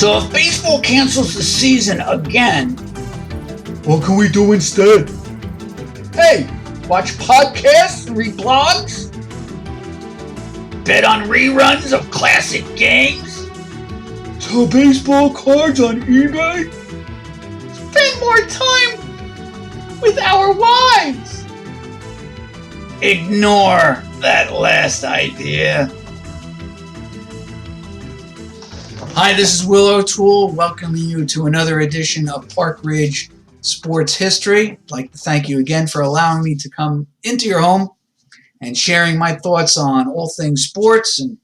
So if baseball cancels the season again, what can we do instead? Hey, watch podcasts and read blogs? Bet on reruns of classic games? Sell baseball cards on eBay? Spend more time with our wives? Ignore that last idea. Hi, this is Will O'Toole, welcoming you to another edition of Park Ridge Sports History. I'd like to thank you again for allowing me to come into your home and sharing my thoughts on all things sports and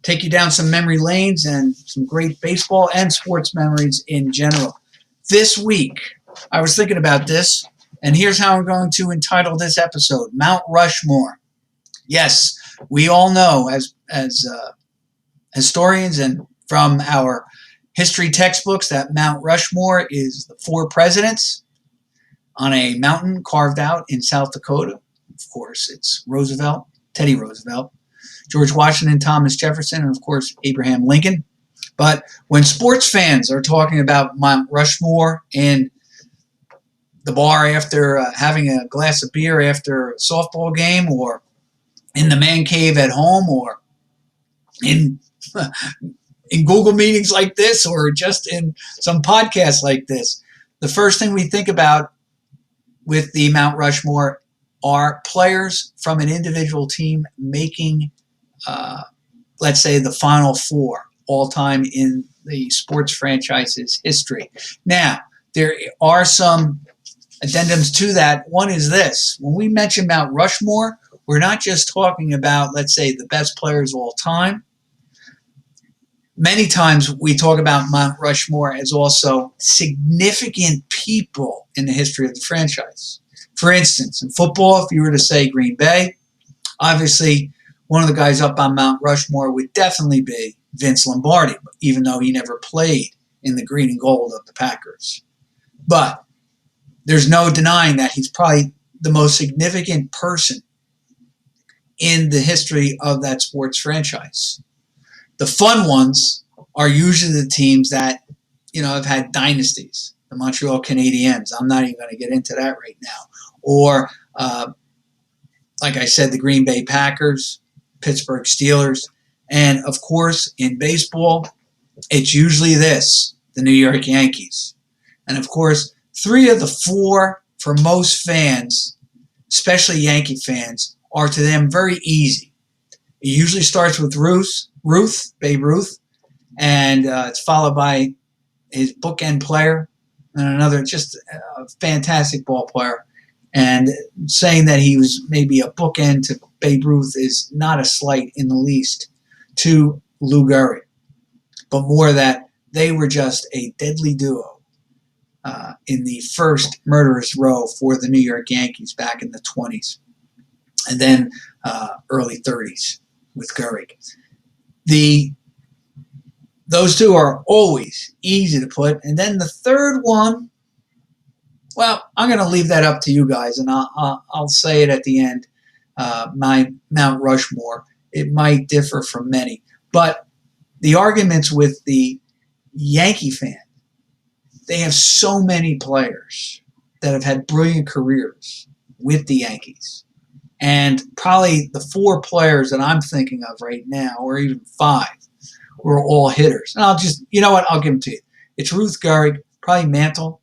take you down some memory lanes and some great baseball and sports memories in general. This week, I was thinking about this, and here's how I'm going to entitle this episode, Mount Rushmore. Yes, we all know as historians and from our history textbooks that Mount Rushmore is the four presidents on a mountain carved out in South Dakota. Of course, it's Roosevelt, Teddy Roosevelt, George Washington, Thomas Jefferson, and of course, Abraham Lincoln. But when sports fans are talking about Mount Rushmore in the bar after having a glass of beer after a softball game, or in the man cave at home, or in Google meetings like this, or just in some podcasts like this, the first thing we think about with the Mount Rushmore are players from an individual team making, let's say, the Final Four all time in the sports franchise's history. Now, there are some addendums to that. One is this. When we mention Mount Rushmore, we're not just talking about, let's say, the best players of all time. Many times we talk about Mount Rushmore as also significant people in the history of the franchise. For instance, in football, if you were to say Green Bay, obviously one of the guys up on Mount Rushmore would definitely be Vince Lombardi, even though he never played in the green and gold of the Packers. But there's no denying that he's probably the most significant person in the history of that sports franchise. The fun ones are usually the teams that, have had dynasties. The Montreal Canadiens. I'm not even going to get into that right now. Or, like I said, the Green Bay Packers, Pittsburgh Steelers. And, of course, in baseball, it's usually the New York Yankees. And, of course, three of the four, for most fans, especially Yankee fans, are to them very easy. It usually starts with Babe Ruth, and it's followed by his bookend player and another, just a fantastic ball player. And saying that he was maybe a bookend to Babe Ruth is not a slight in the least to Lou Gehrig, but more that they were just a deadly duo in the first murderous row for the New York Yankees back in the 20s and then early 30s with Gehrig. Those two are always easy to put. And then the third one, well, I'm going to leave that up to you guys, and I'll say it at the end. My Mount Rushmore, it might differ from many. But the arguments with the Yankee fan, they have so many players that have had brilliant careers with the Yankees. And probably the four players that I'm thinking of right now, or even five, were all hitters. And I'll just, I'll give them to you. It's Ruth Gehrig, probably Mantle.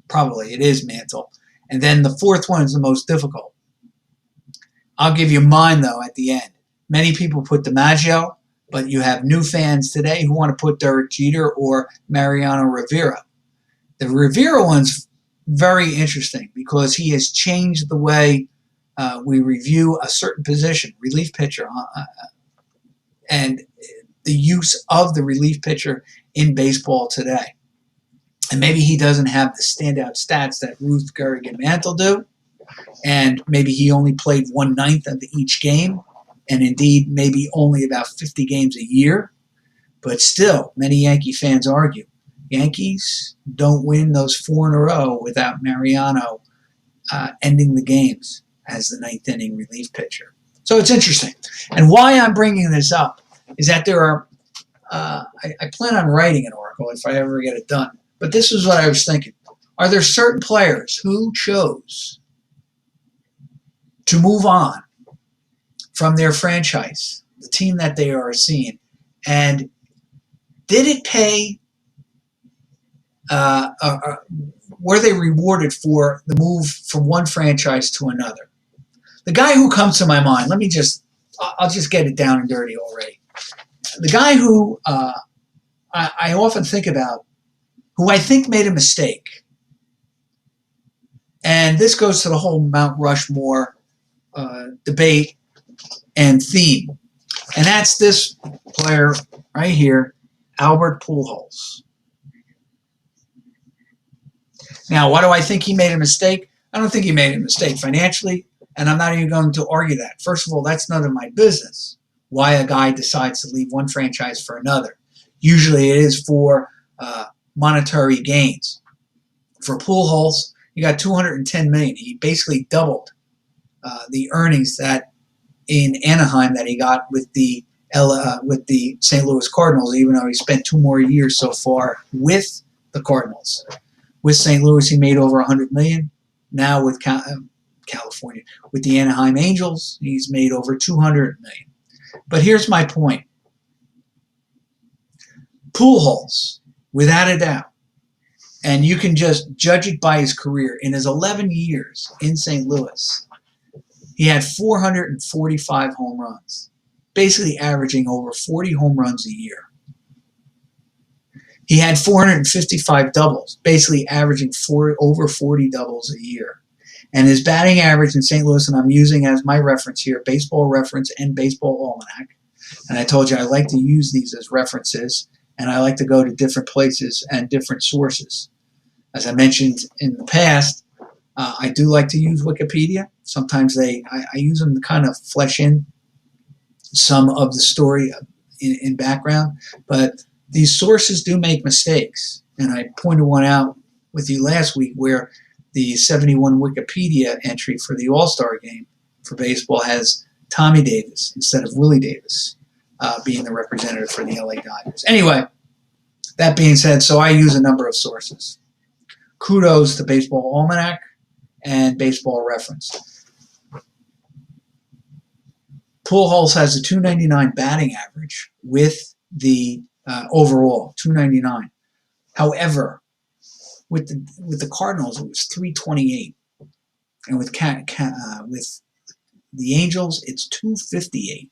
Probably it is Mantle. And then the fourth one is the most difficult. I'll give you mine, though, at the end. Many people put DiMaggio, but you have new fans today who want to put Derek Jeter or Mariano Rivera. The Rivera one's very interesting because he has changed the way we review a certain position, relief pitcher, and the use of the relief pitcher in baseball today. And maybe he doesn't have the standout stats that Ruth, Gehrig, and Mantle do, and maybe he only played 1/9 of each game, and indeed maybe only about 50 games a year. But still, many Yankee fans argue, Yankees don't win those 4 in a row without Mariano ending the games as the 9th inning relief pitcher. So it's interesting. And why I'm bringing this up is that there are I plan on writing an article if I ever get it done. But this is what I was thinking. Are there certain players who chose to move on from their franchise, the team that they are seeing, and did it pay, were they rewarded for the move from one franchise to another? The guy who comes to my mind, I'll just get it down and dirty already. The guy who I often think about, who I think made a mistake, and this goes to the whole Mount Rushmore debate and theme, and that's this player right here, Albert Pulholes. Now, why do I think he made a mistake? I don't think he made a mistake financially, and I'm not even going to argue that. First of all, that's none of my business, why a guy decides to leave one franchise for another. Usually it is for monetary gains. For Pulholes, he got $210 million. He basically doubled the earnings that in Anaheim that he got with the St. Louis Cardinals, even though he spent 2 more years so far with the Cardinals. With St. Louis, he made over $100 million. Now with California, with the Anaheim Angels, he's made over $200 million. But here's my point. Pulholes, without a doubt, and you can just judge it by his career. In his 11 years in St. Louis, he had 445 home runs, basically averaging over 40 home runs a year. He had 455 doubles, basically averaging over 40 doubles a year. And his batting average in St. Louis, and I'm using as my reference here, Baseball Reference and Baseball Almanac. And I told you I like to use these as references, and I like to go to different places and different sources. As I mentioned in the past, I do like to use Wikipedia. Sometimes I use them to kind of flesh in some of the story in background, but these sources do make mistakes. And I pointed one out with you last week where the 71 Wikipedia entry for the All-Star game for baseball has Tommy Davis instead of Willie Davis being the representative for the LA Dodgers. Anyway, that being said, so I use a number of sources. Kudos to Baseball Almanac and Baseball Reference. Pulholes has a .299 batting average with the overall .299. However, with the Cardinals, it was .328, and with the Angels, it's .258.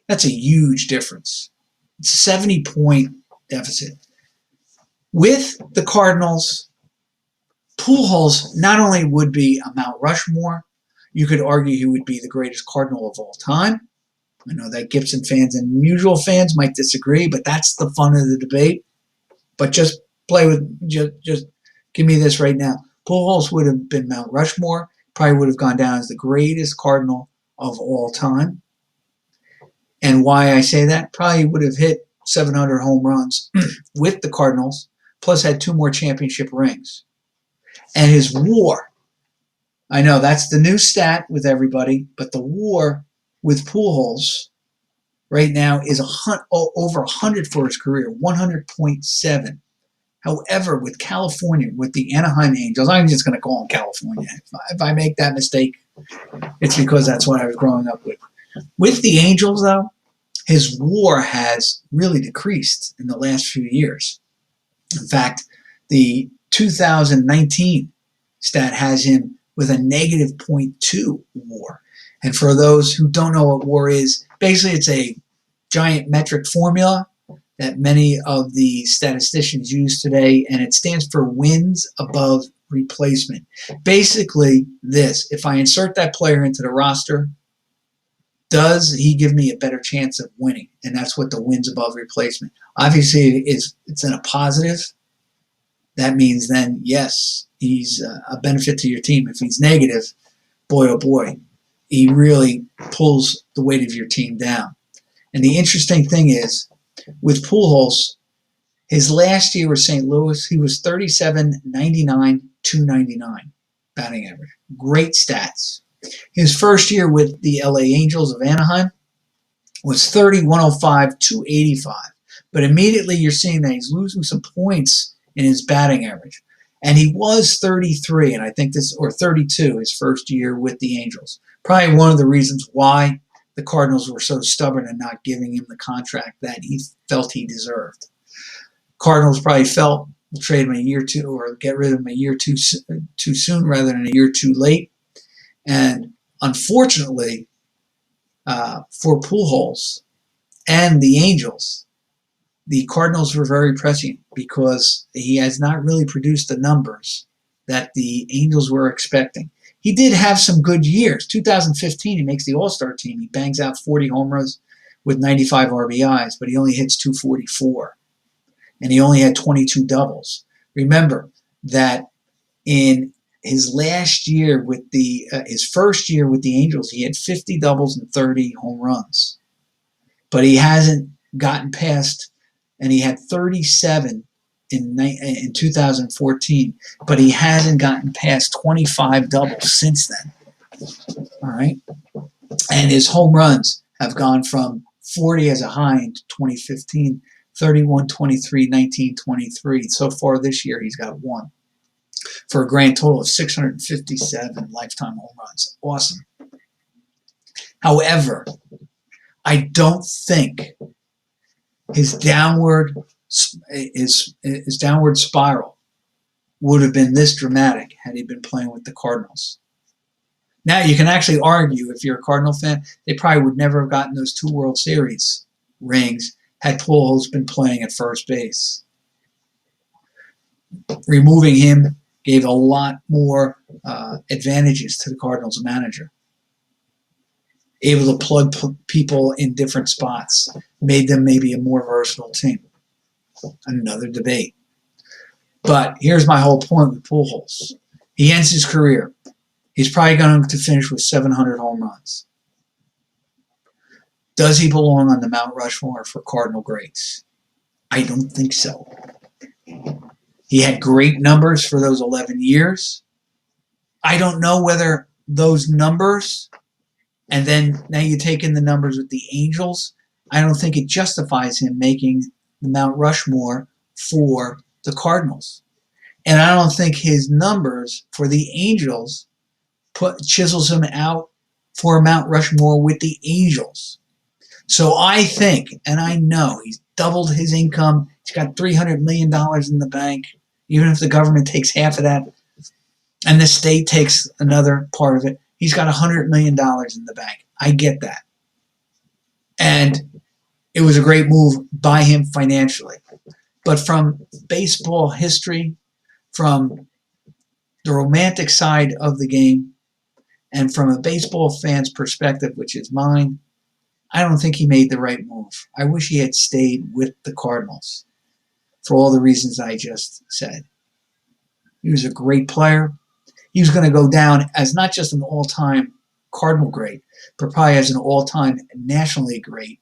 That's a huge difference. It's a 70-point deficit. With the Cardinals, Pulholes not only would be a Mount Rushmore, you could argue he would be the greatest Cardinal of all time. I know that Gibson fans and Musial fans might disagree, but that's the fun of the debate. But just just give me this right now. Pulholes would have been Mount Rushmore, probably would have gone down as the greatest Cardinal of all time. And why I say that? Probably would have hit 700 home runs with the Cardinals, plus had 2 more championship rings. And his WAR, I know that's the new stat with everybody, but the WAR with Pulholes right now is over 100 for his career, 100.7. However, with California, with the Anaheim Angels, I'm just going to call them California. If I make that mistake, it's because that's what I was growing up with. With the Angels, though, his WAR has really decreased in the last few years. In fact, the 2019 stat has him with a negative .2 WAR. And for those who don't know what WAR is, basically it's a giant metric formula that many of the statisticians use today, and it stands for wins above replacement. Basically this, if I insert that player into the roster, does he give me a better chance of winning? And that's what the wins above replacement. Obviously, it's in a positive. That means then, yes, he's a benefit to your team. If he's negative, boy, oh boy, he really pulls the weight of your team down. And the interesting thing is, with Pulholes, his last year with St. Louis, he was 37.99, .299 batting average. Great stats. His first year with the LA Angels of Anaheim was 30.105, .285. But immediately you're seeing that he's losing some points in his batting average. And he was 33, and I think or 32 his first year with the Angels. Probably one of the reasons why the Cardinals were so stubborn in not giving him the contract that he felt he deserved. Cardinals probably felt we'll trade him a year too, or get rid of him a year too soon rather than a year too late. And unfortunately, for Pulholes and the Angels, the Cardinals were very prescient because he has not really produced the numbers that the Angels were expecting. He did have some good years. 2015, he makes the All-Star team. He bangs out 40 home runs with 95 RBIs, but he only hits 244. And he only had 22 doubles. Remember that in his last year with his first year with the Angels, he had 50 doubles and 30 home runs. But he hasn't gotten past, and he had 37 in 2014, but he hasn't gotten past 25 doubles since then. All right? And his home runs have gone from 40 as a high in 2015, 31, 23, 19, 23. So far this year, he's got 1 for a grand total of 657 lifetime home runs. Awesome. However, I don't think his downward spiral would have been this dramatic had he been playing with the Cardinals. Now, you can actually argue, if you're a Cardinal fan, they probably would never have gotten those 2 World Series rings had Pulholes been playing at first base. Removing him gave a lot more advantages to the Cardinals manager. Able to plug people in different spots, made them maybe a more versatile team. Another debate. But here's my whole point with Pulholes. He ends his career. He's probably going to finish with 700 home runs. Does he belong on the Mount Rushmore for Cardinal greats? I don't think so. He had great numbers for those 11 years. I don't know whether those numbers, and then now you take in the numbers with the Angels, I don't think it justifies him making the Mount Rushmore for the Cardinals. And I don't think his numbers for the Angels chisels him out for a Mount Rushmore with the Angels. So I think, and I know, he's doubled his income. He's got $300 million in the bank, even if the government takes half of that and the state takes another part of it. He's got $100 million in the bank. I get that. And it was a great move by him financially. But from baseball history, from the romantic side of the game, and from a baseball fan's perspective, which is mine, I don't think he made the right move. I wish he had stayed with the Cardinals for all the reasons I just said. He was a great player. He was going to go down as not just an all-time Cardinal great, but probably as an all-time National League great.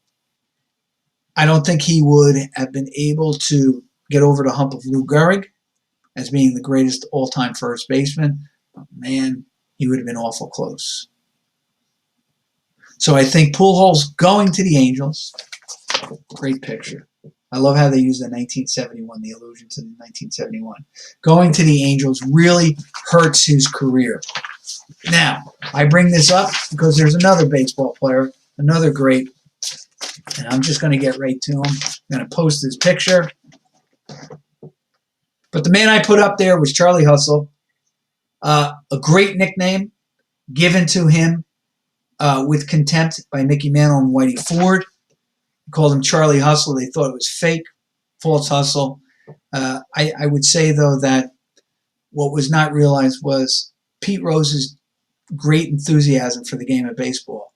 I don't think he would have been able to get over the hump of Lou Gehrig as being the greatest all-time first baseman. But man, he would have been awful close. So I think Pulholes going to the Angels, great picture. I love how they use the 1971, the allusion to the 1971. Going to the Angels really hurts his career. Now, I bring this up because there's another baseball player, another great, and I'm just going to get right to him. I'm going to post his picture. But the man I put up there was Charlie Hustle, a great nickname given to him with contempt by Mickey Mantle and Whitey Ford. Called him Charlie Hustle. They thought it was fake, false hustle. I would say, though, that what was not realized was Pete Rose's great enthusiasm for the game of baseball.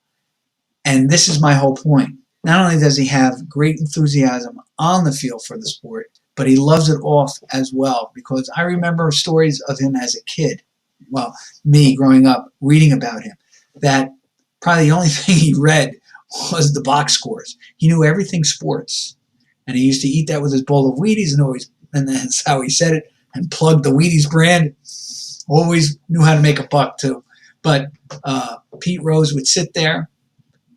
And this is my whole point. Not only does he have great enthusiasm on the field for the sport, but he loves it off as well. Because I remember stories of him as a kid, well, me growing up, reading about him, that probably the only thing he read was the box scores. He knew everything sports. And he used to eat that with his bowl of Wheaties, and that's how he said it, and plugged the Wheaties brand. Always knew how to make a buck, too. But Pete Rose would sit there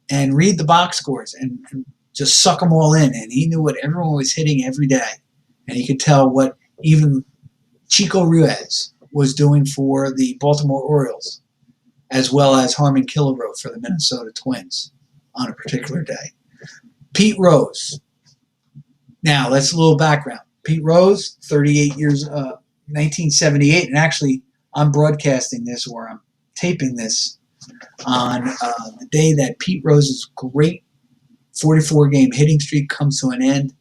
and read the box scores. And just suck them all in. And he knew what everyone was hitting every day. And he could tell what even Chico Ruiz was doing for the Baltimore Orioles, as well as Harmon Killebrew for the Minnesota Twins on a particular day. Pete Rose. Now, that's a little background. Pete Rose, 38 years, 1978, and actually I'm broadcasting this, or I'm taping this on the day that Pete Rose's great 44-game hitting streak comes to an end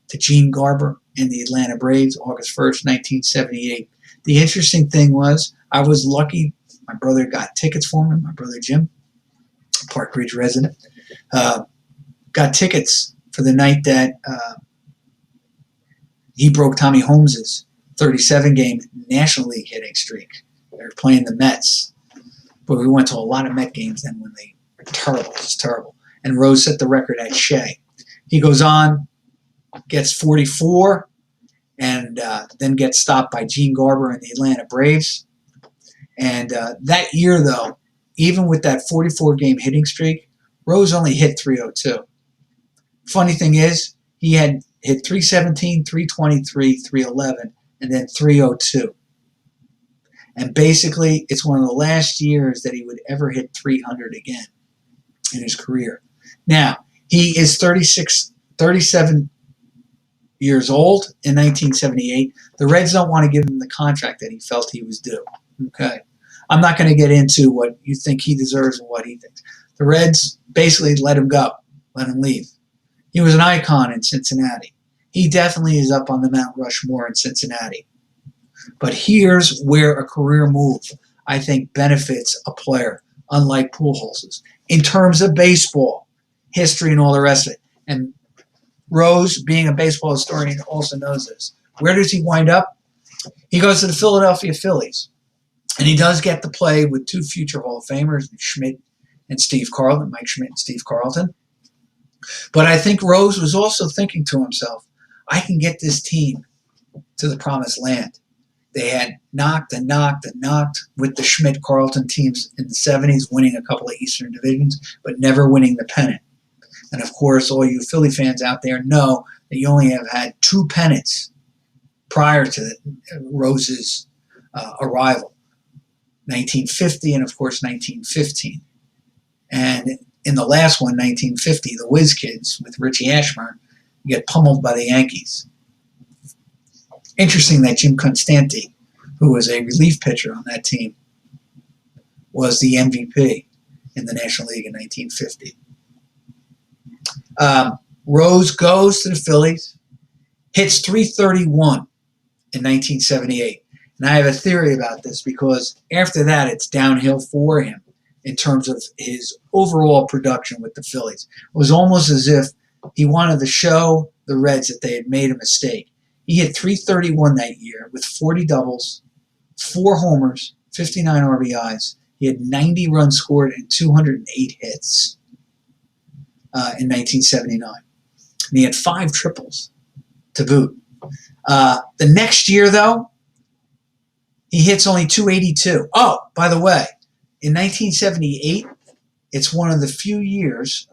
to Gene Garber and the Atlanta Braves, August 1st, 1978. The interesting thing was I was lucky. My brother got tickets for me, my brother Jim, Park Ridge resident, got tickets for the night that he broke Tommy Holmes's 37-game National League hitting streak. They were playing the Mets. But we went to a lot of Met games then when they were terrible, just terrible. And Rose set the record at Shea. He goes on, gets 44, and then gets stopped by Gene Garber and the Atlanta Braves. And that year, though, even with that 44-game hitting streak, Rose only hit 302. Funny thing is, he had hit 317, 323, 311, and then 302. And basically, it's one of the last years that he would ever hit 300 again in his career. Now, he is 37 years old in 1978. The Reds don't want to give him the contract that he felt he was due. Okay. I'm not going to get into what you think he deserves and what he thinks. The Reds basically let him go, let him leave. He was an icon in Cincinnati. He definitely is up on the Mount Rushmore in Cincinnati. But here's where a career move, I think, benefits a player, unlike Pulholes, in terms of baseball, history, and all the rest of it. And Rose, being a baseball historian, also knows this. Where does he wind up? He goes to the Philadelphia Phillies. And he does get to play with two future Hall of Famers, Schmidt and Steve Carlton, Mike Schmidt and Steve Carlton. But I think Rose was also thinking to himself, I can get this team to the promised land. They had knocked and knocked and knocked with the Schmidt-Carlton teams in the 70s, winning a couple of Eastern divisions, but never winning the pennant. And, of course, all you Philly fans out there know that you only have had two pennants prior to Rose's arrival, 1950 and, of course, 1915. And in the last one, 1950, the Whiz Kids with Richie Ashburn get pummeled by the Yankees. Interesting that Jim Constanti, who was a relief pitcher on that team, was the MVP in the National League in 1950. Rose goes to the Phillies, hits 331 in 1978. And I have a theory about this because after that, it's downhill for him in terms of his overall production with the Phillies. It was almost as if he wanted to show the Reds that they had made a mistake. He hit 331 that year with 40 doubles, 4 homers, 59 RBIs. He had 90 runs scored and 208 hits in 1979. And he had 5 triples to boot. The next year, though, he hits only 282. Oh, by the way, in 1978, it's one of the few years,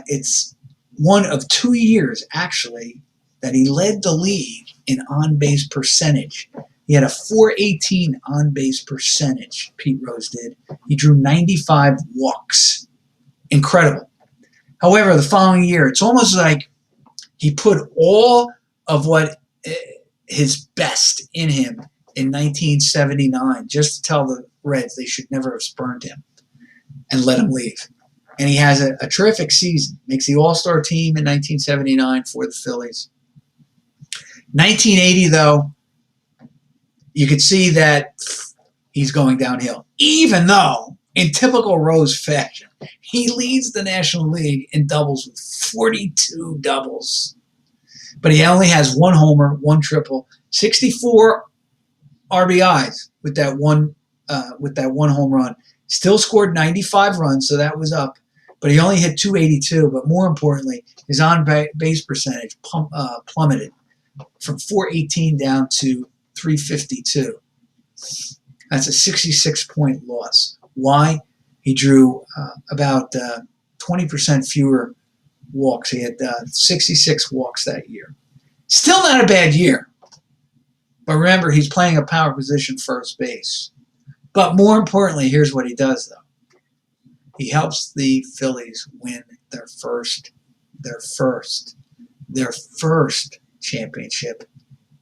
it's one of 2 years, actually, that he led the league in on-base percentage. He had a .418 on-base percentage, Pete Rose did. He drew 95 walks. Incredible. However, the following year, it's almost like he put all of what his best in him in 1979 just to tell the Reds they should never have spurned him and let him leave. And he has a terrific season. Makes the All-Star team in 1979 for the Phillies. 1980, though, you could see that he's going downhill. Even though, in typical Rose fashion, he leads the National League in doubles with 42 doubles. But he only has 1 homer, 1 triple, 64 RBIs with that one home run. Still scored 95 runs, so that was up. But he only hit 282. But more importantly, his on-base percentage plummeted from 418 down to 352. That's a 66-point loss. Why? He drew about 20% fewer walks. He had 66 walks that year. Still not a bad year. But remember, he's playing a power position first base. But more importantly, here's what he does, though. He helps the Phillies win their first championship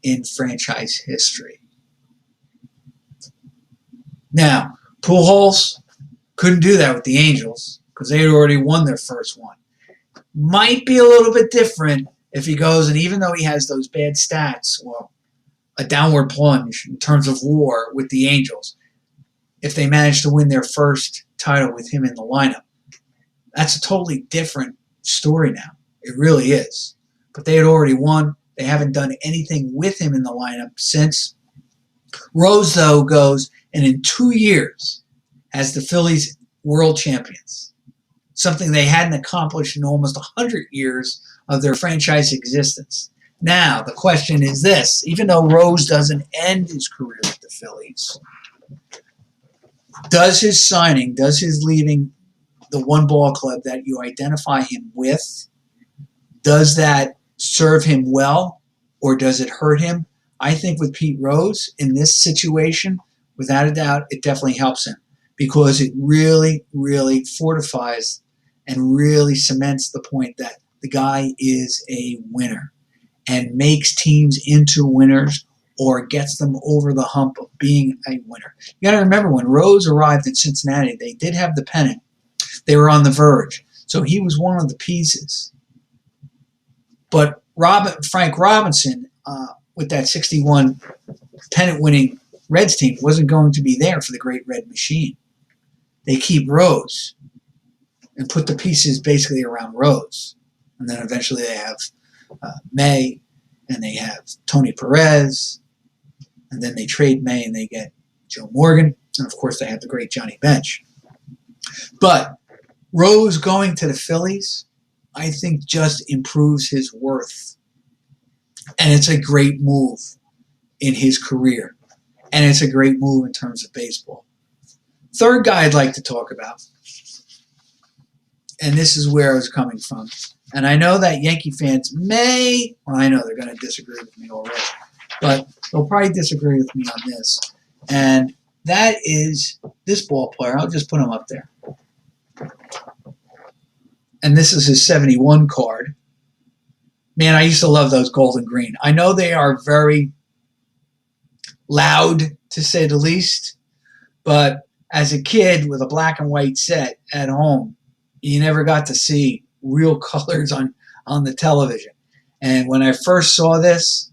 in franchise history. Now, Pulholes couldn't do that with the Angels because they had already won their first one. Might be a little bit different if he goes, and even though he has those bad stats, well, a downward plunge in terms of WAR with the Angels, if they manage to win their first title with him in the lineup, that's a totally different story now. It really is. But they had already won. They haven't done anything with him in the lineup since. Rose, though, goes and in 2 years has the Phillies world champions, something they hadn't accomplished in almost 100 years of their franchise existence. Now, the question is this. Even though Rose doesn't end his career with the Phillies, does his signing, does his leaving the one ball club that you identify him with, does that serve him well or does it hurt him? I think with Pete Rose in this situation, without a doubt, it definitely helps him because it really, really fortifies and really cements the point that the guy is a winner and makes teams into winners or gets them over the hump of being a winner. You got to remember when Rose arrived in Cincinnati, they did have the pennant. They were on the verge. So he was one of the pieces. But Frank Robinson, with that 61 pennant-winning Reds team, wasn't going to be there for the Great Red Machine. They keep Rose and put the pieces basically around Rose. And then eventually they have May, and they have Tony Perez, and then they trade May and they get Joe Morgan, and of course they have the great Johnny Bench. But Rose going to the Phillies, I think just improves his worth. And it's a great move in his career. And it's a great move in terms of baseball. Third guy I'd like to talk about, and this is where I was coming from. And I know that Yankee fans I know they're going to disagree with me already, but they'll probably disagree with me on this. And that is this ball player. I'll just put him up there. And this is his 71 card. Man, I used to love those gold and green. I know they are very loud, to say the least, but as a kid with a black and white set at home, you never got to see real colors on the television. And when I first saw this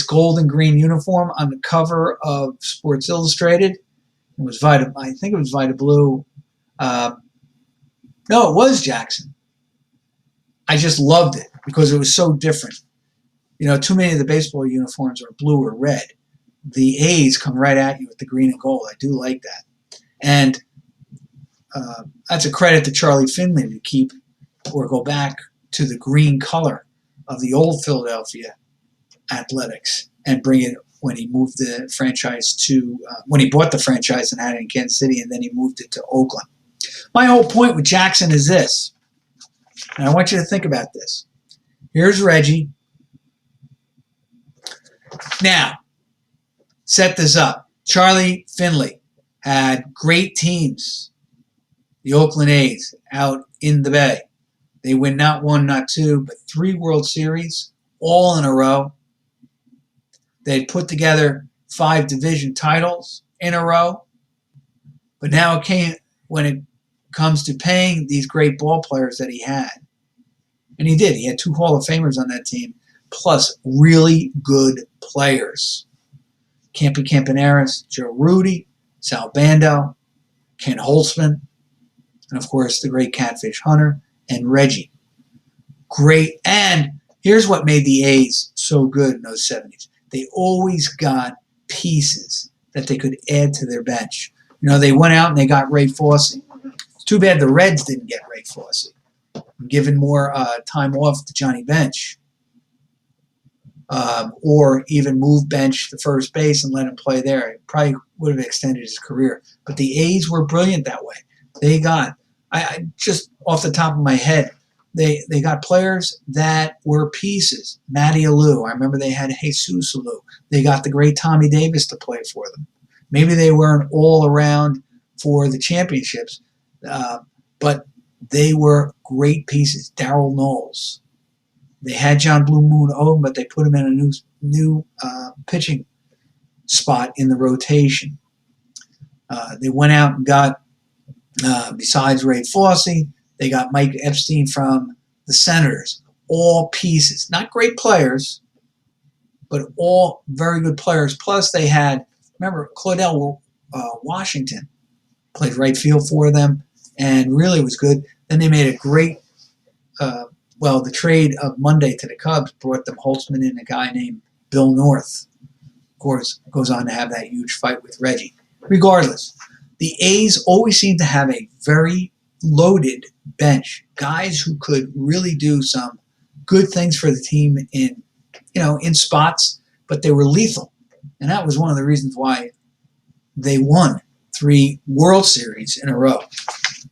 gold and green uniform on the cover of Sports Illustrated, it was I think it was Vita Blue. No, it was Jackson. I just loved it because it was so different. You know, too many of the baseball uniforms are blue or red. The A's come right at you with the green and gold. I do like that. And that's a credit to Charlie Finley to keep or go back to the green color of the old Philadelphia Athletics and bring it when he moved the franchise to, when he bought the franchise and had it in Kansas City, and then he moved it to Oakland. My whole point with Jackson is this, and I want you to think about this. Here's Reggie. Now, set this up. Charlie Finley had great teams. The Oakland A's out in the Bay. They win not one, not two, but 3 World Series, all in a row. They'd put together 5 division titles in a row. But now when it comes to paying these great ball players that he had. And he did. He had 2 Hall of Famers on that team, plus really good players. Campy Campaneris, Joe Rudy, Sal Bando, Ken Holtzman, and of course the great Catfish Hunter and Reggie. Great. And here's what made the A's so good in those 70s. They always got pieces that they could add to their bench. You know, they went out and they got Ray Fosse. It's too bad the Reds didn't get Ray Fosse, given more time off to Johnny Bench. Or even move Bench to first base and let him play there. It probably would have extended his career. But the A's were brilliant that way. They got, I just off the top of my head, they got players that were pieces. Matty Alou. I remember they had Jesus Alou. They got the great Tommy Davis to play for them. Maybe they weren't all around for the championships, but they were great pieces. Darryl Knowles. They had John Blue Moon Odom, but they put him in a new pitching spot in the rotation. They went out and got, besides Ray Fosse, they got Mike Epstein from the Senators. All pieces. Not great players, but all very good players. Plus they had, remember, Claudel Washington played right field for them and really was good. Then they made a great, the trade of Monday to the Cubs brought them Holtzman and a guy named Bill North. Of course, goes on to have that huge fight with Reggie. Regardless, the A's always seem to have a very loaded bench. Guys who could really do some good things for the team in spots, but they were lethal. And that was one of the reasons why they won 3 World Series in a row.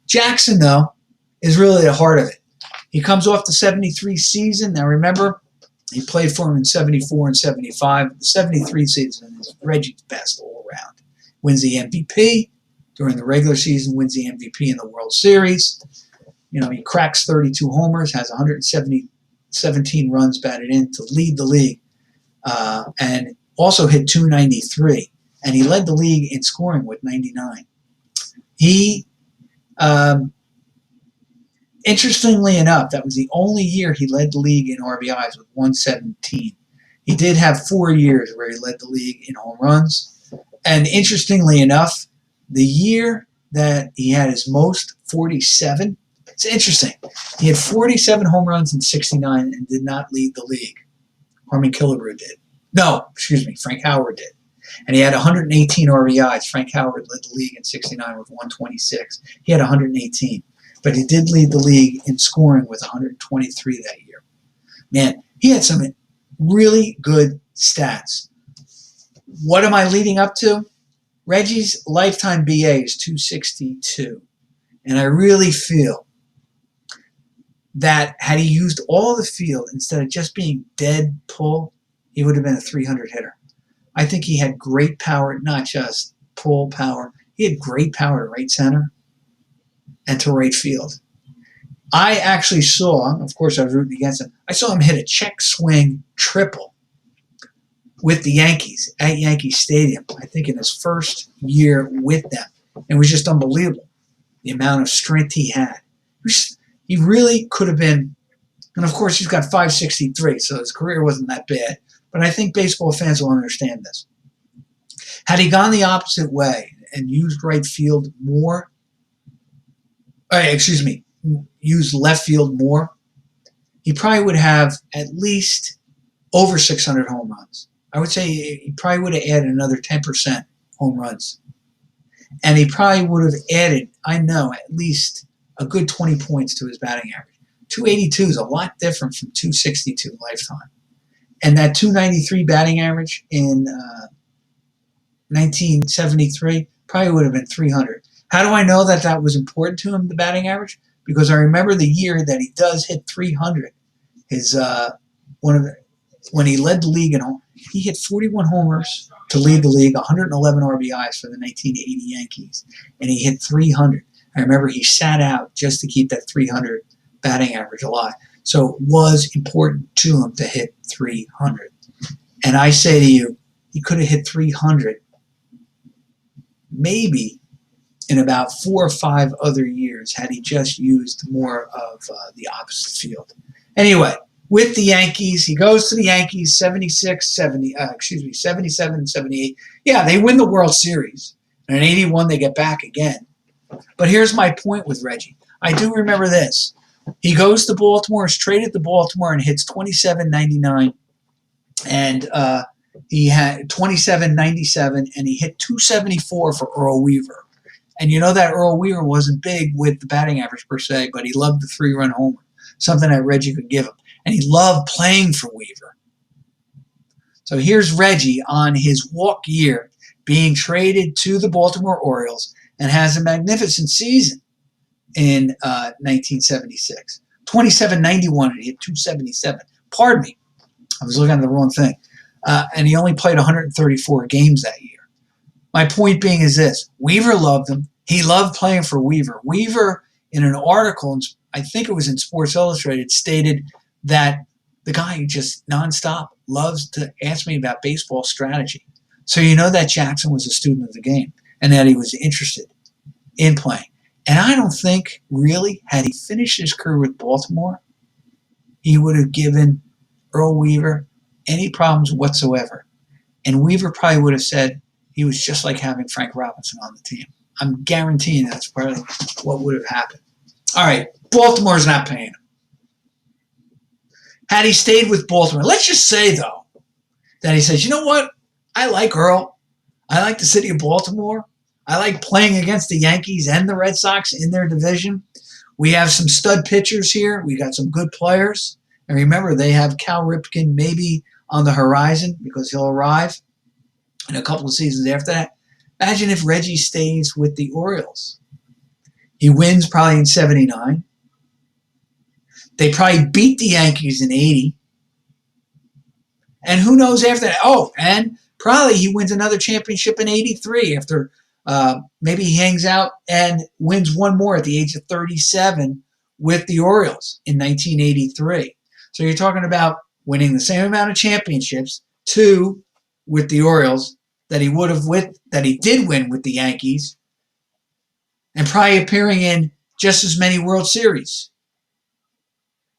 Jackson, though, is really the heart of it. He comes off the 73 season. Now, remember, he played for him in 74 and 75. The 73 season is Reggie's best all around. Wins the MVP during the regular season, wins the MVP in the World Series. He cracks 32 homers, has 117 runs batted in to lead the league, and also hit 293. And he led the league in scoring with 99. He, interestingly enough, that was the only year he led the league in RBIs with 117. He did have 4 years where he led the league in home runs. And interestingly enough, the year that he had his most, 47, it's interesting. He had 47 home runs in 69 and did not lead the league. Harmon Killebrew did. No, excuse me, Frank Howard did. And he had 118 RBIs. Frank Howard led the league in 69 with 126. He had 118. But he did lead the league in scoring with 123 that year. Man, he had some really good stats. What am I leading up to? Reggie's lifetime BA is 262. And I really feel that had he used all the field instead of just being dead pull, he would have been a 300 hitter. I think he had great power, not just pull power. He had great power to right center and to right field. I actually saw, of course I was rooting against him, I saw him hit a check swing triple with the Yankees at Yankee Stadium, I think in his first year with them. It was just unbelievable, the amount of strength he had. He really could have been, and of course he's got 563, so his career wasn't that bad. But I think baseball fans will understand this. Had he gone the opposite way and used right field more, used left field more, he probably would have at least over 600 home runs. I would say he probably would have added another 10% home runs. And he probably would have added, at least a good 20 points to his batting average. 282 is a lot different from 262 lifetime. And that 293 batting average in 1973 probably would have been 300. How do I know that that was important to him, the batting average? Because I remember the year that he does hit 300. When he led the league in home, he hit 41 homers to lead the league, 111 RBIs for the 1980 Yankees, and he hit 300. I remember he sat out just to keep that 300 batting average alive. So it was important to him to hit 300. And I say to you, he could have hit 300 maybe in about 4 or 5 other years had he just used more of the opposite field. Anyway, with the Yankees, he goes to the Yankees 77 and 78. Yeah, they win the World Series. And in 81, they get back again. But here's my point with Reggie. I do remember this. He goes to Baltimore, is traded to Baltimore, and hits 27.99. And he had 27.97, and he hit 274 for Earl Weaver. And you know that Earl Weaver wasn't big with the batting average per se, but he loved the 3-run homer, something that Reggie could give him. And he loved playing for Weaver. So here's Reggie on his walk year being traded to the Baltimore Orioles and has a magnificent season. in 1976. 27-91, he hit 277. Pardon me, I was looking at the wrong thing. And he only played 134 games that year. My point being is this. Weaver loved him. He loved playing for Weaver. Weaver, in an article, I think it was in Sports Illustrated, stated that the guy just nonstop loves to ask me about baseball strategy. So you know that Jackson was a student of the game and that he was interested in playing. And I don't think, really, had he finished his career with Baltimore, he would have given Earl Weaver any problems whatsoever. And Weaver probably would have said he was just like having Frank Robinson on the team. I'm guaranteeing that's probably what would have happened. All right, Baltimore's not paying him. Had he stayed with Baltimore, let's just say, though, that he says, you know what? I like Earl. I like the city of Baltimore. I like playing against the Yankees and the Red Sox in their division. We have some stud pitchers here. We got some good players. And remember, they have Cal Ripken maybe on the horizon because he'll arrive in a couple of seasons after that. Imagine if Reggie stays with the Orioles. He wins probably in 79. They probably beat the Yankees in 80. And who knows after that? Oh, and probably he wins another championship in 83 after maybe he hangs out and wins one more at the age of 37 with the Orioles in 1983. So you're talking about winning the same amount of championships, 2 with the Orioles that he did win with the Yankees, and probably appearing in just as many World Series.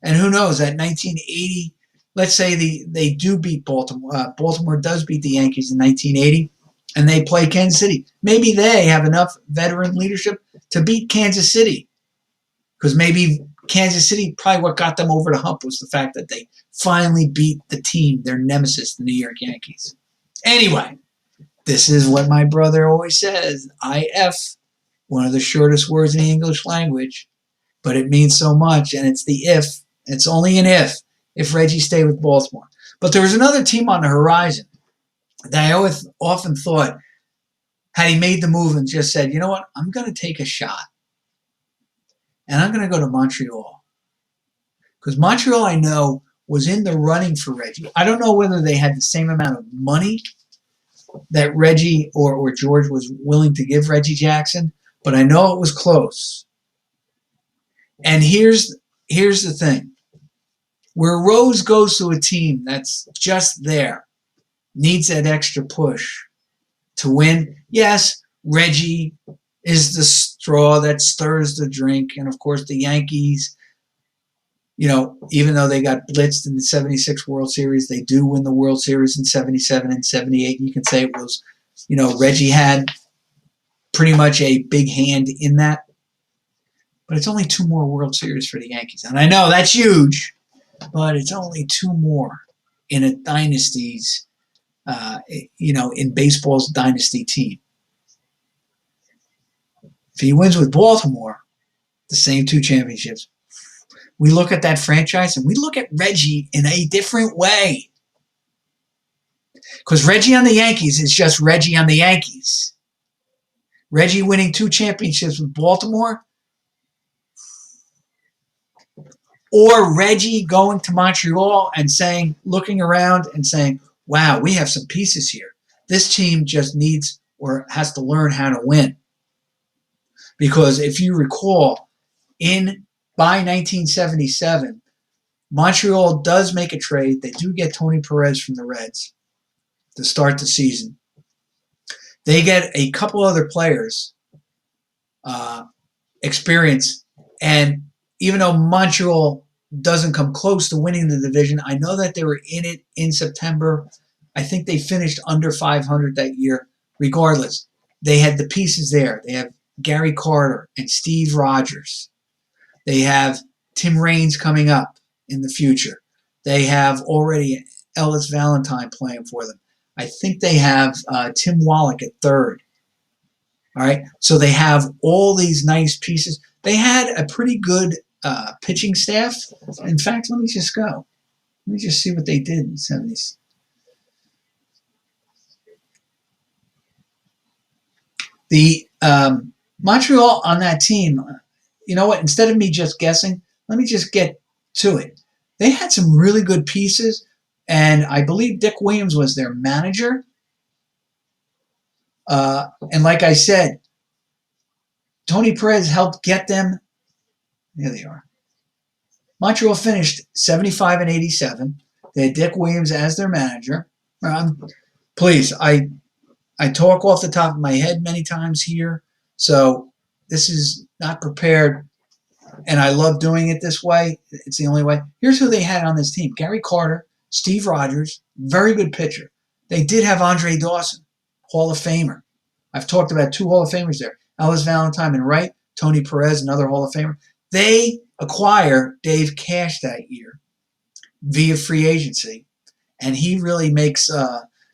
And who knows, that 1980, let's say they do beat Baltimore. Baltimore does beat the Yankees in 1980, and they play Kansas City. Maybe they have enough veteran leadership to beat Kansas City, because maybe Kansas City, probably what got them over the hump was the fact that they finally beat the team, their nemesis, the New York Yankees. Anyway, this is what my brother always says, IF, one of the shortest words in the English language, but it means so much, and it's the if. It's only an if Reggie stayed with Baltimore. But there was another team on the horizon that I often thought, had he made the move and just said, you know what, I'm going to take a shot, and I'm going to go to Montreal. Because Montreal, I know, was in the running for Reggie. I don't know whether they had the same amount of money that Reggie or George was willing to give Reggie Jackson, but I know it was close. And here's the thing. Where Rose goes to a team that's just there, needs that extra push to win, yes, Reggie is the straw that stirs the drink. And, of course, the Yankees, you know, even though they got blitzed in the 76 World Series, they do win the World Series in 77 and 78. You can say it was, you know, Reggie had pretty much a big hand in that. But it's only 2 more World Series for the Yankees. And I know that's huge, but it's only 2 more in a dynasty's, in baseball's dynasty team. If he wins with Baltimore, the same 2 championships, we look at that franchise and we look at Reggie in a different way. Because Reggie on the Yankees is just Reggie on the Yankees. Reggie winning 2 championships with Baltimore, or Reggie going to Montreal and saying, looking around and saying, wow, we have some pieces here. This team just needs or has to learn how to win. Because if you recall, by 1977, Montreal does make a trade. They do get Tony Perez from the Reds to start the season. They get a couple other players, experience, and even though Montreal doesn't come close to winning the division, I know that they were in it in September. I think they finished under 500 that year. Regardless, they had the pieces there. They have Gary Carter and Steve Rogers. They have Tim Raines coming up in the future. They have already Ellis Valentine playing for them. I think they have Tim Wallach at third. All right, so they have all these nice pieces. They had a pretty good pitching staff. In fact, let me just go. Let me just see what they did in the 70s. The Montreal on that team, you know what? Instead of me just guessing, let me just get to it. They had some really good pieces, and I believe Dick Williams was their manager. And like I said, Tony Perez helped get them. Here they are. Montreal finished 75 and 87. They had Dick Williams as their manager. Please, I talk off the top of my head many times here, so this is not prepared, and I love doing it this way. It's the only way. Here's who they had on this team: Gary Carter, Steve Rogers, very good pitcher. They did have Andre Dawson, Hall of Famer. I've talked about 2 Hall of Famers there: Ellis Valentine and right, Tony Perez, another Hall of Famer. They acquire Dave Cash that year via free agency, and he really makes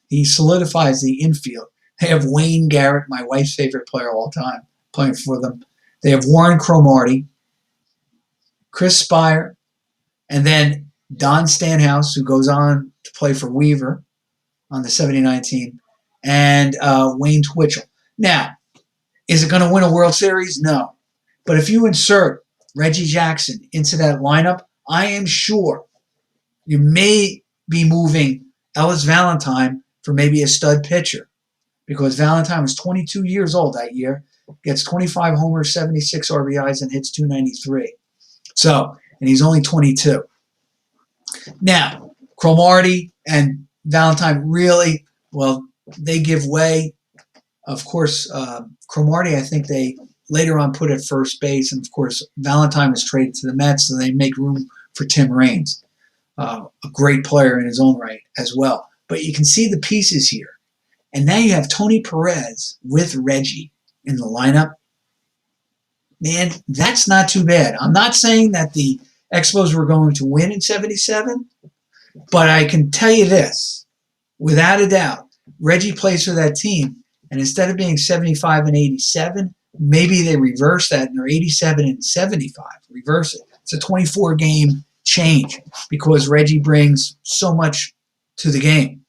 he solidifies the infield. They have Wayne Garrett, my wife's favorite player of all time, playing for them. They have Warren Cromartie, Chris Spire, and then Don Stanhouse, who goes on to play for Weaver on the 79 team, and Wayne Twitchell. Now, is it going to win a World Series? No. But if you insert Reggie Jackson into that lineup, I am sure you may be moving Ellis Valentine for maybe a stud pitcher, because Valentine was 22 years old that year, gets 25 homers, 76 RBIs, and hits 293. So, and he's only 22. Now, Cromartie and Valentine really, well, they give way. Of course, Cromartie, I think they later on put at first base, and of course, Valentine was traded to the Mets, so they make room for Tim Raines, a great player in his own right as well. But you can see the pieces here. And now you have Tony Perez with Reggie in the lineup. Man, that's not too bad. I'm not saying that the Expos were going to win in 77, but I can tell you this, without a doubt, Reggie plays for that team, and instead of being 75 and 87, maybe they reverse that and they're 87 and 75. Reverse it. It's a 24-game change because Reggie brings so much to the game.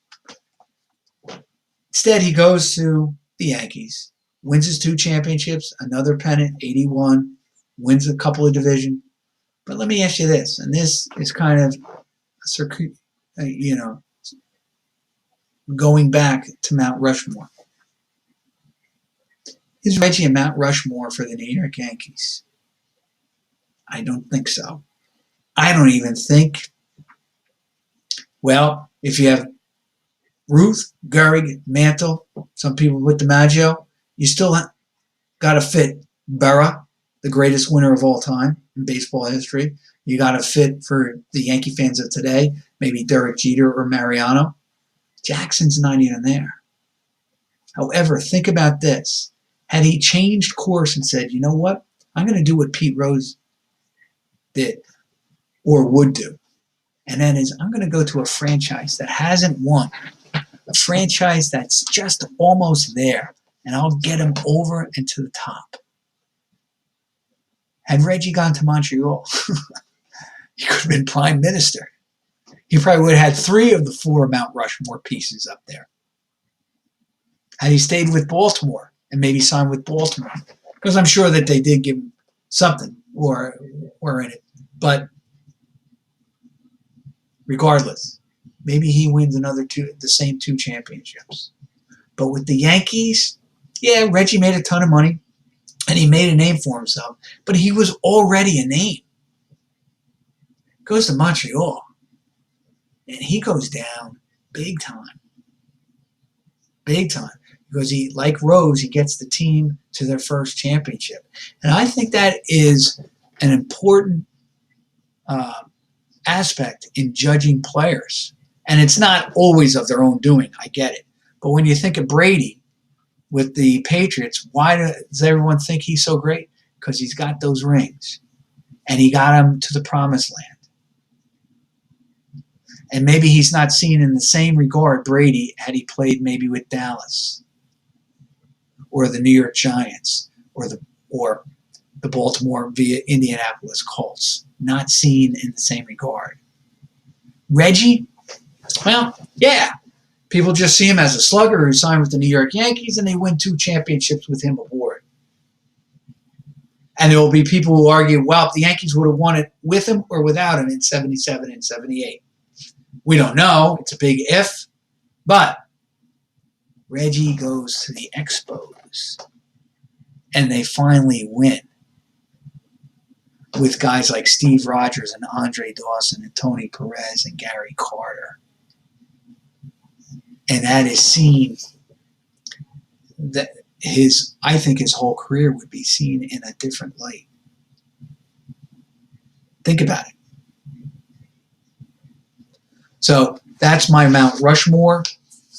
Instead, he goes to the Yankees, wins his 2 championships, another pennant, 81, wins a couple of divisions. But let me ask you this, and this is kind of, going back to Mount Rushmore. Is Reggie a Mount Rushmore for the New York Yankees? I don't think so. I don't even think. Well, if you have Ruth, Gehrig, Mantle, some people with DiMaggio, you still got to fit Berra, the greatest winner of all time in baseball history. You got to fit for the Yankee fans of today, maybe Derek Jeter or Mariano. Jackson's not even there. However, think about this. Had he changed course and said, you know what, I'm going to do what Pete Rose did or would do, and that is I'm going to go to a franchise that hasn't won, a franchise that's just almost there, and I'll get him over and to the top. Had Reggie gone to Montreal, he could have been prime minister. He probably would have had 3 of the 4 Mount Rushmore pieces up there. Had he stayed with Baltimore and maybe signed with Baltimore, because I'm sure that they did give him something or in it. But regardless, maybe he wins the same 2 championships. But with the Yankees, yeah, Reggie made a ton of money and he made a name for himself, but he was already a name. Goes to Montreal and he goes down big time. Big time. Because he, like Rose, he gets the team to their first championship. And I think that is an important aspect in judging players. And it's not always of their own doing, I get it. But when you think of Brady with the Patriots, why does everyone think he's so great? Because he's got those rings. And he got them to the promised land. And maybe he's not seen in the same regard, Brady, had he played maybe with Dallas or the New York Giants or the Baltimore via Indianapolis Colts. Not seen in the same regard. Reggie, well, yeah. People just see him as a slugger who signed with the New York Yankees and they win 2 championships with him aboard. And there will be people who argue, well, the Yankees would have won it with him or without him in 77 and 78. We don't know. It's a big if. But Reggie goes to the Expos. And they finally win. With guys like Steve Rogers and Andre Dawson and Tony Perez and Gary Carter. And that is seen that I think his whole career would be seen in a different light. Think about it. So that's my Mount Rushmore.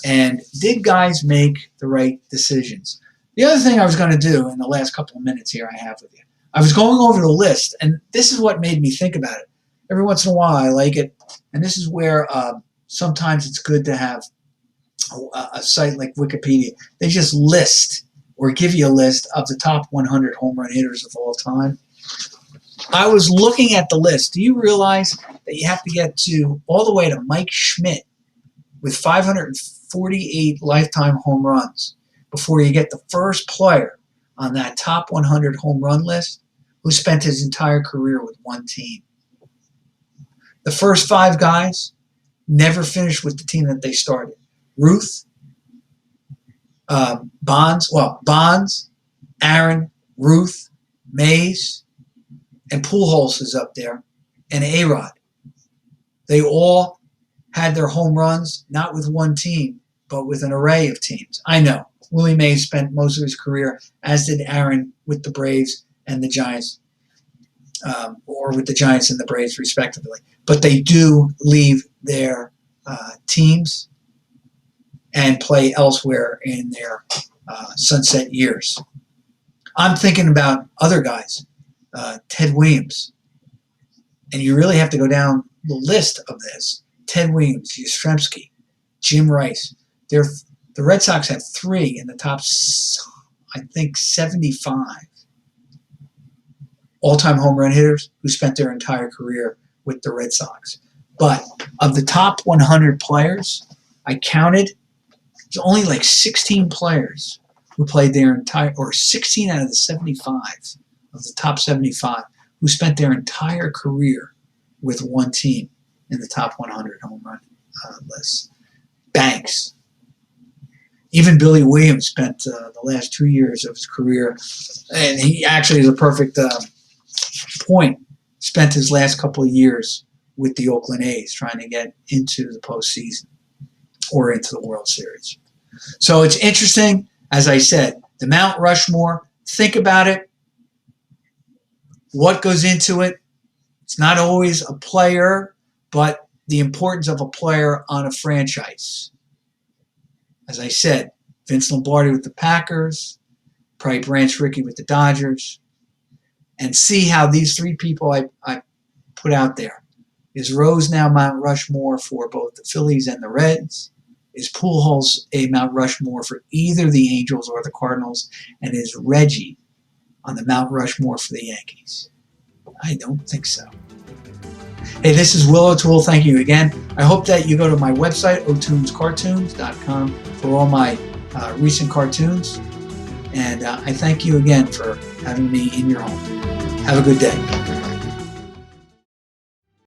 And did guys make the right decisions? The other thing I was going to do in the last couple of minutes here I have with you, I was going over the list, and this is what made me think about it. Every once in a while I like it, and this is where sometimes it's good to have a site like Wikipedia. They just list or give you a list of the top 100 home run hitters of all time. I was looking at the list. Do you realize that you have to get to all the way to Mike Schmidt with 548 lifetime home runs before you get the first player on that top 100 home run list who spent his entire career with one team? The first 5 guys never finished with the team that they started. Ruth, Bonds, Aaron, Ruth, Mays, and Pulholes is up there, and A-Rod. They all had their home runs, not with one team, but with an array of teams. I know. Willie Mays spent most of his career, as did Aaron, with the Braves and the Giants, or with the Giants and the Braves, respectively. But they do leave their teams and play elsewhere in their sunset years. I'm thinking about other guys, Ted Williams. And you really have to go down the list of this. Ted Williams, Yastrzemski, Jim Rice. The Red Sox have 3 in the top, I think, 75 all-time home run hitters who spent their entire career with the Red Sox. But of the top 100 players, I counted, there's only like 16 players who played their entire, or 16 out of the 75 of the top 75 who spent their entire career with one team in the top 100 home run list. Banks. Even Billy Williams spent the last 2 years of his career, and he actually is a perfect point, spent his last couple of years with the Oakland A's trying to get into the postseason or into the World Series. So it's interesting, as I said, the Mount Rushmore, think about it. What goes into it? It's not always a player, but the importance of a player on a franchise. As I said, Vince Lombardi with the Packers, probably Branch Rickey with the Dodgers, and see how these 3 people I put out there. Is Rose now Mount Rushmore for both the Phillies and the Reds? Is Pulholes a Mount Rushmore for either the Angels or the Cardinals? And is Reggie on the Mount Rushmore for the Yankees? I don't think so. Hey, this is Will O'Toole. Thank you again. I hope that you go to my website, otoonscartoons.com, for all my recent cartoons. And I thank you again for having me in your home. Have a good day.